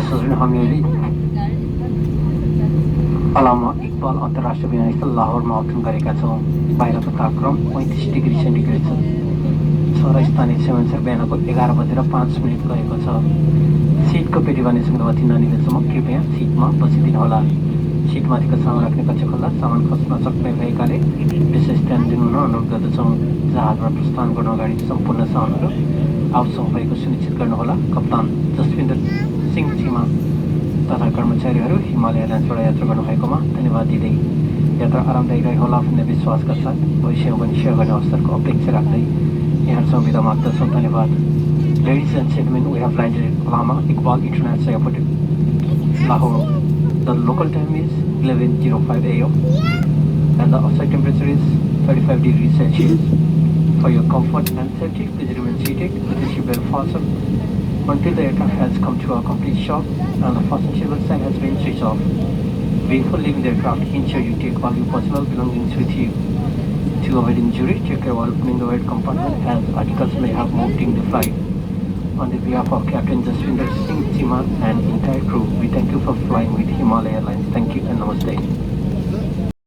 सजुन हामीहरूले अलामा इकबाल अन्तर्राष्ट्रिय विमानस्थल लाहोरमा अवतरण गरेका छौँ। बाहिरको तापक्रम 35 डिग्री सेन्टिग्रेड छ। र स्थानीय समयअनुसार बिहानको 11:05 गएको छ। सिटको पेटी बनेसँग नवती नानीलेसम्म कृपया सिटमा बसिदिनुहोला। सिटमाथिको सामान राख्ने कक्ष खोल्दा सामान खस्न सक्ने भएकाले विशेष ध्यान दिनु अनुरोध गर्दछौँ। जहाजमा प्रस्थान गर्न अगाडि सम्पूर्ण सामानहरू आफूसँग भएको सुनिश्चित गर्नुहोला। कप्तान जसविन्दर सिंह चिमा तथा कर्मचारीहरू हिमालय एयरलाइन्सबाट यात्रा गर्नुभएकोमा धन्यवाद दिँदै यात्रा आरामदायी रहोला भन्ने विश्वासका साथ भविष्यमा पनि सेवा गर्ने अवसरको अपेक्षा राख्दै यहाँहरूसँग बिदा माग्दछौँ। धन्यवाद। Ladies and gentlemen, we have landed at Lama Iqbal International Airport, Lahore. The local time is 11:05 a.m. and the outside temperature is 35 degrees Celsius. For your comfort and safety, please remain seated with the seatbelt fastened until the aircraft has come to a complete stop and the fasten seatbelt sign has been switched off. Before leaving the aircraft, ensure you take all your personal belongings with you. To avoid injury, check your while opening the overhead compartment as articles may have moved during the flight. On the behalf of Captain Jaswinder Singh Chima and entire crew, we thank you for flying with Himalaya Airlines. Thank you and namaste.